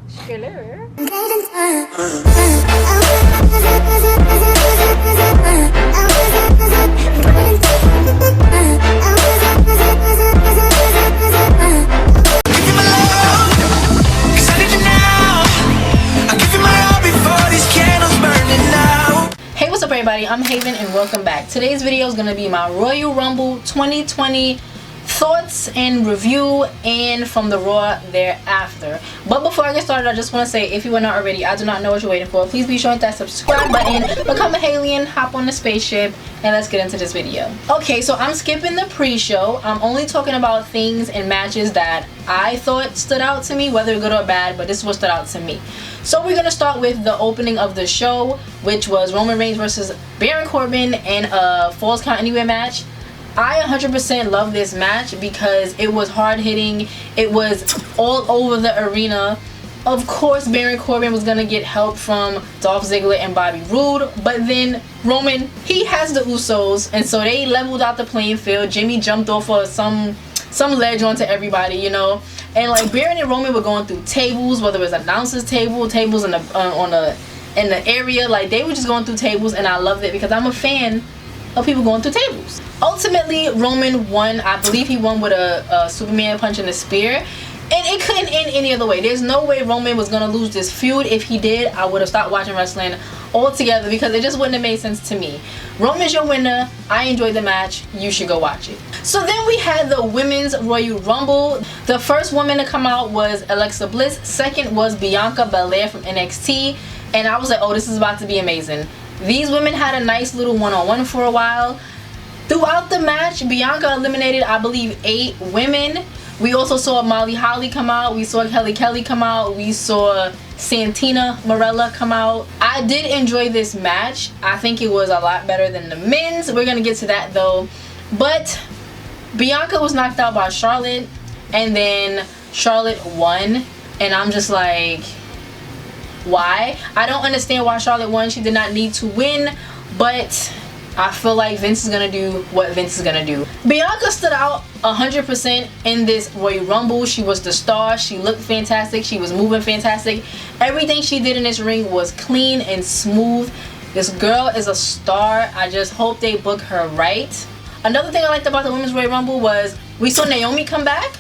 Skiller. Hey, what's up everybody? I'm Haven and welcome back. Today's video is going to be my Royal Rumble 2020 thoughts and review and from the Raw thereafter. But before I get started, I just want to say, if you are not already, I do not know what you're waiting for. Please be sure to hit that subscribe button, become a Heyyy, hop on the spaceship, and let's get into this video. Okay, so I'm skipping the pre-show. I'm only talking about things and matches that I thought stood out to me, whether good or bad, but this is what stood out to me. So we're going to start with the opening of the show, which was Roman Reigns versus Baron Corbin in a Falls Count Anywhere match. I 100% love this match because it was hard-hitting. It was all over the arena. Of course, Baron Corbin was going to get help from Dolph Ziggler and Bobby Roode, but then Roman, he has the Usos, and so they leveled out the playing field. Jimmy jumped off of some ledge onto everybody, you know. And like Baron and Roman were going through tables, whether it was announcers table, tables in the area, like they were just going through tables, and I loved it because I'm a fan of people going through tables. Ultimately, Roman won. I believe he won with a Superman punch and a spear, and it couldn't end any other way. There's no way Roman was gonna lose this feud. If he did, I would have stopped watching wrestling altogether because it just wouldn't have made sense to me. Roman's your winner. I enjoyed the match. You should go watch it. So then we had the Women's Royal Rumble. The first woman to come out was Alexa Bliss. Second was Bianca Belair from NXT, and I was like, oh, this is about to be amazing. These women had a nice little one-on-one for a while. Throughout the match, Bianca eliminated, I believe, 8 women. We also saw Molly Holly come out. We saw Kelly come out. We saw Santina Marella come out. I did enjoy this match. I think it was a lot better than the men's. We're going to get to that though. But Bianca was knocked out by Charlotte, and then Charlotte won. And I'm just like, why? I don't understand why Charlotte won. She did not need to win, but I feel like Vince is gonna do what Vince is gonna do. Bianca stood out 100% in this Royal Rumble. She was the star. She looked fantastic. She was moving fantastic. Everything she did in this ring was clean and smooth. This girl is a star. I just hope they book her right. Another thing I liked about the Women's Royal Rumble was we saw Naomi come back,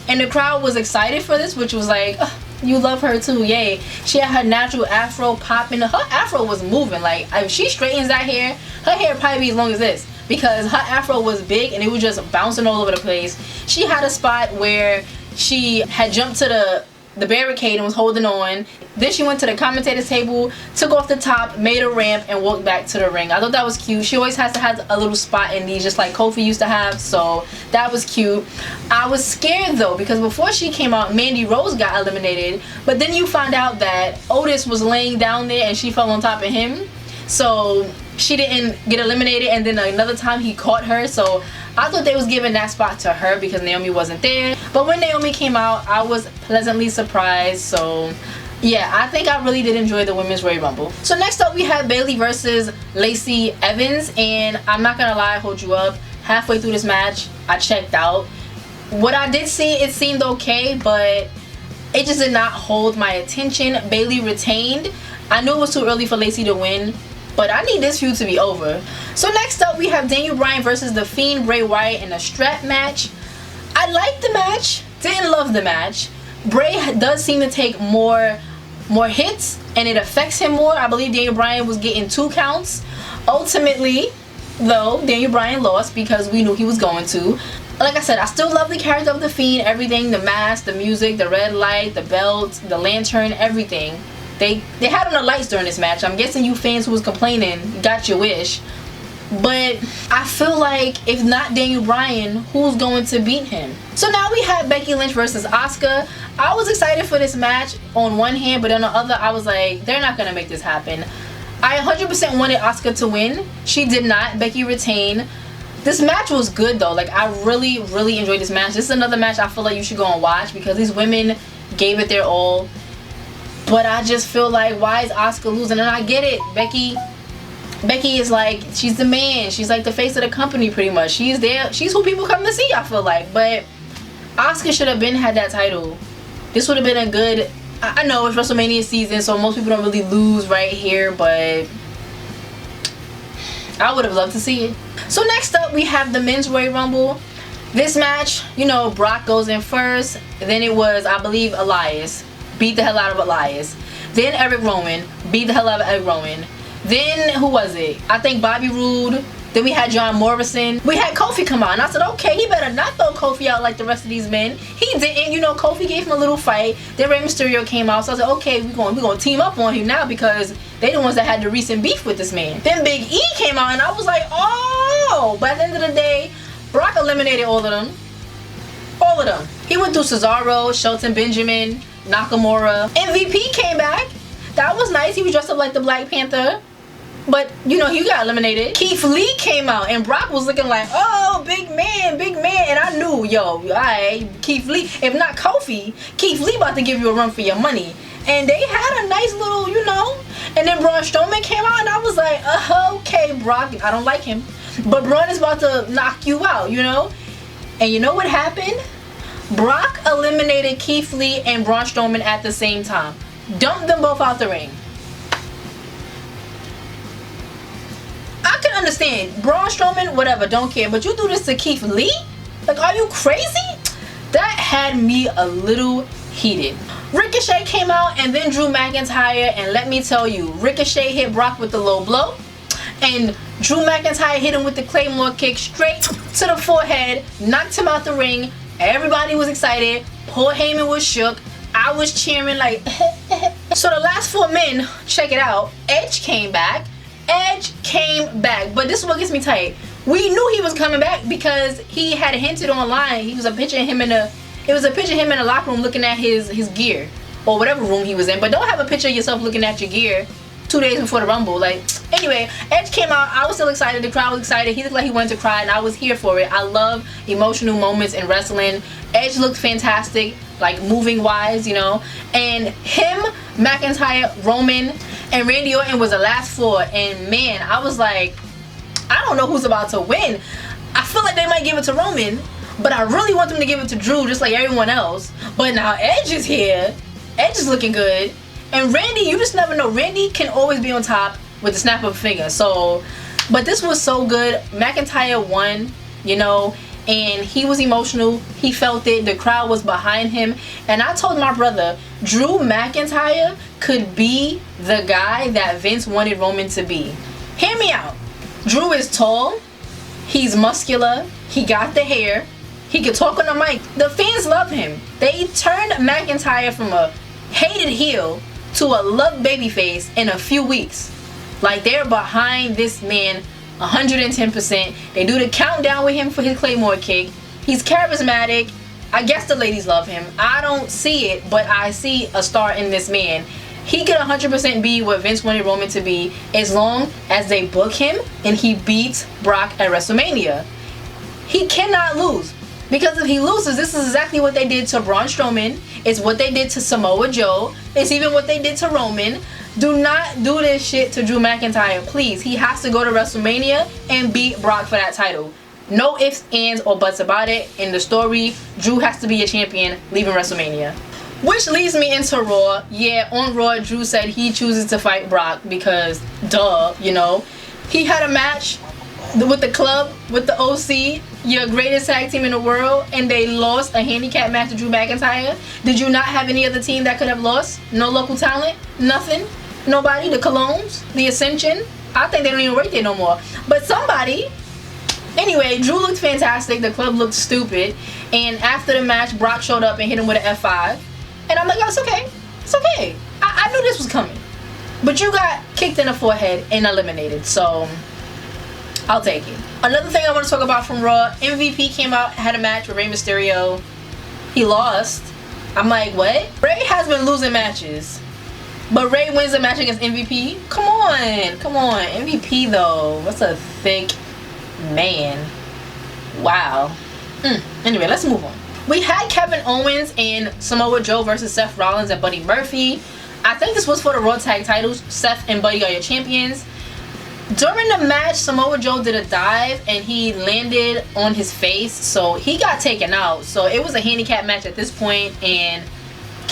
and the crowd was excited for this, which was like, you love her too, yay. She had her natural afro popping. Her afro was moving. Like, if she straightens that hair, her hair probably be as long as this, because her afro was big and it was just bouncing all over the place. She had a spot where she had jumped to the barricade and was holding on. Then she went to the commentator's table, took off the top, made a ramp, and walked back to the ring. I thought that was cute. She always has to have a little spot in these, just like Kofi used to have, so that was cute. I was scared though, because before she came out, Mandy Rose got eliminated, but then you find out that Otis was laying down there and she fell on top of him, so she didn't get eliminated, and then another time he caught her, so I thought they was giving that spot to her because Naomi wasn't there. But when Naomi came out, I was pleasantly surprised. So yeah, I think I really did enjoy the Women's Royal Rumble. So next up we have Bayley versus Lacey Evans, and I'm not gonna lie, hold you up, halfway through this match I checked out. What I did see, it seemed okay, but it just did not hold my attention. Bayley retained. I knew it was too early for Lacey to win, but I need this feud to be over. So next up we have Daniel Bryan versus The Fiend Bray Wyatt in a strap match. I liked the match, didn't love the match. Bray does seem to take more hits and it affects him more. I believe Daniel Bryan was getting 2 counts. Ultimately though, Daniel Bryan lost because we knew he was going to. Like I said, I still love the character of The Fiend, everything, the mask, the music, the red light, the belt, the lantern, everything. They had on the lights during this match. I'm guessing you fans who was complaining got your wish. But I feel like if not Daniel Bryan, who's going to beat him? So now we have Becky Lynch versus Asuka. I was excited for this match on one hand, but on the other I was like, they're not going to make this happen. I 100% wanted Asuka to win. She did not. Becky retained. This match was good though. Like, I really enjoyed this match. This is another match I feel like you should go and watch because these women gave it their all. But I just feel like, why is Asuka losing? And I get it. Becky is like, she's the man. She's like the face of the company pretty much. She's there. She's who people come to see, I feel like. But Asuka should have had that title. This would have been a good I know it's WrestleMania season, so most people don't really lose right here, but I would have loved to see it. So next up, we have the Men's Royal Rumble. This match, you know, Brock goes in first. Then it was, I believe, Elias. Beat the hell out of Elias. Then Eric Rowan. Beat the hell out of Eric Rowan. Then, who was it? I think Bobby Roode. Then we had John Morrison. We had Kofi come out, and I said, okay, he better not throw Kofi out like the rest of these men. He didn't. You know, Kofi gave him a little fight. Then Rey Mysterio came out, so I said, okay, we're gonna team up on him now because they the ones that had the recent beef with this man. Then Big E came out, and I was like, oh. But at the end of the day, Brock eliminated all of them. All of them. He went through Cesaro, Shelton Benjamin, Nakamura. MVP came back. That was nice. He was dressed up like the Black Panther. But, you know, he got eliminated. Keith Lee came out, and Brock was looking like, oh, big man, big man. And I knew, yo, alright, Keith Lee, if not Kofi, Keith Lee about to give you a run for your money. And they had a nice little, you know. And then Braun Strowman came out, and I was like, okay, Brock, I don't like him. But Braun is about to knock you out, you know. And you know what happened? Brock eliminated Keith Lee and Braun Strowman at the same time. Dumped them both out the ring. I can understand Braun Strowman, whatever, don't care, but you do this to Keith Lee? Like, are you crazy? That had me a little heated. Ricochet came out, and then Drew McIntyre, and let me tell you, Ricochet hit Brock with the low blow, and Drew McIntyre hit him with the Claymore kick straight to the forehead, knocked him out the ring. Everybody was excited. Paul Heyman was shook. I was cheering like So the last 4 men, check it out. Edge came back. But this is what gets me tight. We knew he was coming back because he had hinted online. He was a picture of him in the locker room looking at his gear or whatever room he was in. But don't have a picture of yourself looking at your gear 2 days before the Rumble. Like, anyway, Edge came out. I was still excited. The crowd was excited. He looked like he wanted to cry, and I was here for it. I love emotional moments in wrestling. Edge looked fantastic, like moving wise, you know. And him, McIntyre, Roman, and Randy Orton was the last 4. And man, I was like, I don't know who's about to win. I feel like they might give it to Roman, but I really want them to give it to Drew, just like everyone else. But now Edge is here. Edge is looking good. And Randy, you just never know. Randy can always be on top with the snap of a finger. So, but this was so good. McIntyre won, you know, and he was emotional. He felt it. The crowd was behind him. And I told my brother, Drew McIntyre could be the guy that Vince wanted Roman to be. Hear me out. Drew is tall. He's muscular. He got the hair. He could talk on the mic. The fans love him. They turned McIntyre from a hated heel to a loved babyface in a few weeks. Like, they're behind this man 110%. They do the countdown with him for his Claymore kick. He's charismatic. I guess the ladies love him. I don't see it, but I see a star in this man. He could 100% be what Vince wanted Roman to be as long as they book him and he beats Brock at WrestleMania. He cannot lose. Because if he loses, this is exactly what they did to Braun Strowman. It's what they did to Samoa Joe. It's even what they did to Roman. Do not do this shit to Drew McIntyre, please. He has to go to WrestleMania and beat Brock for that title. No ifs, ands, or buts about it. In the story, Drew has to be a champion leaving WrestleMania. Which leads me into Raw. Yeah, on Raw, Drew said he chooses to fight Brock because, duh, you know. He had a match with the club, with the OC, your greatest tag team in the world, and they lost a handicap match to Drew McIntyre. Did you not have any other team that could have lost? No local talent? Nothing? Nobody? The Colognes? The Ascension? I think they don't even work there no more. But somebody. Anyway, Drew looked fantastic. The club looked stupid. And after the match, Brock showed up and hit him with an F5. And I'm like, oh, it's okay. It's okay. I knew this was coming. But you got kicked in the forehead and eliminated. So, I'll take it. Another thing I want to talk about from Raw, MVP came out, had a match with Rey Mysterio. He lost. I'm like, what? Rey has been losing matches. But Rey wins a match against MVP? Come on. Come on. MVP, though. That's a thick man. Wow. Anyway, let's move on. We had Kevin Owens and Samoa Joe versus Seth Rollins and Buddy Murphy. I think this was for the Raw Tag titles. Seth and Buddy are your champions. During the match, Samoa Joe did a dive and he landed on his face, so he got taken out. So it was a handicap match at this point, and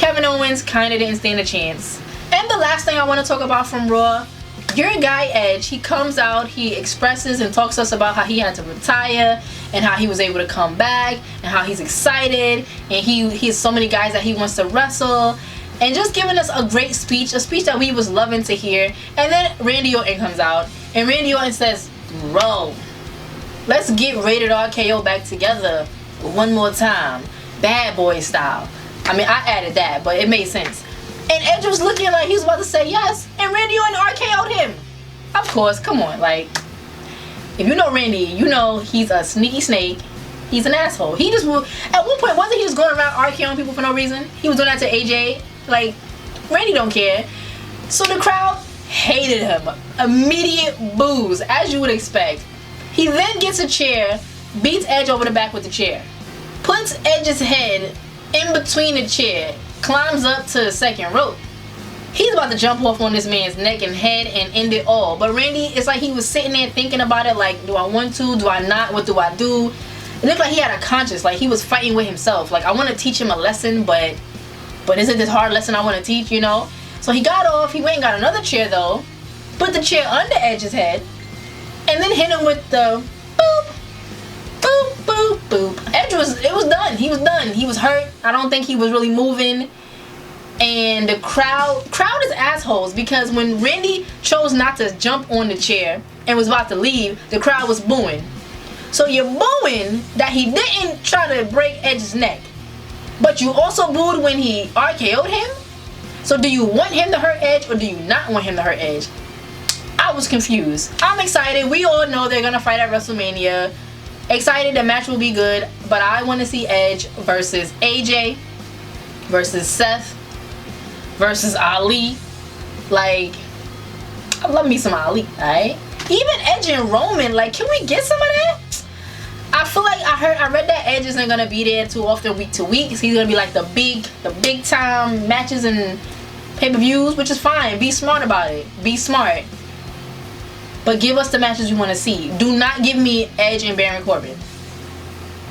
Kevin Owens kind of didn't stand a chance. And the last thing I want to talk about from Raw, your guy Edge, he comes out, he expresses and talks to us about how he had to retire and how he was able to come back and how he's excited and he has so many guys that he wants to wrestle, and just giving us a great speech, a speech that we was loving to hear. And then Randy Orton comes out and Randy Orton says, bro, let's get Rated RKO back together one more time, bad boy style. I mean, I added that, but it made sense. And Edge was looking like he was about to say yes, and Randy Orton RKO'd him. Of course, come on, like, if you know Randy, you know he's a sneaky snake. He's an asshole. He just, at one point, wasn't he just going around RKOing people for no reason? He was doing that to AJ. Like, Randy don't care. So the crowd hated him. Immediate boos, as you would expect. He then gets a chair, beats Edge over the back with the chair, puts Edge's head in between the chair, climbs up to the second rope. He's about to jump off on this man's neck and head and end it all. But Randy, it's like he was sitting there thinking about it, like, do I want to? Do I not? What do I do? It looked like he had a conscience, like he was fighting with himself. Like, I want to teach him a lesson, but is it this hard lesson I want to teach, you know? So he got off, he went and got another chair though, put the chair under Edge's head, and then hit him with the boop, boop, boop, boop. Edge it was done. He was done. He was hurt. I don't think he was really moving. And the crowd is assholes, because when Randy chose not to jump on the chair and was about to leave, the crowd was booing. So you're booing that he didn't try to break Edge's neck, but you also booed when he RKO'd him? So do you want him to hurt Edge or do you not want him to hurt Edge? I was confused. I'm excited. We all know they're going to fight at WrestleMania. Excited, the match will be good, but I want to see Edge versus AJ, versus Seth, versus Ali. Like, I love me some Ali, alright? Even Edge and Roman, like, can we get some of that? I feel like I read that Edge isn't gonna be there too often week to week. So he's gonna be like the big time matches and pay-per-views, which is fine. Be smart about it. Be smart. But give us the matches you want to see. Do not give me Edge and Baron Corbin.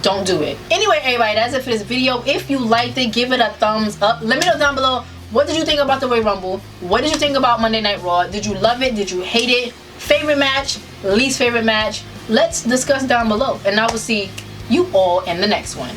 Don't do it. Anyway, everybody, that's it for this video. If you liked it, give it a thumbs up. Let me know down below, what did you think about the Royal Rumble? What did you think about Monday Night Raw? Did you love it? Did you hate it? Favorite match? Least favorite match? Let's discuss down below. And I will see you all in the next one.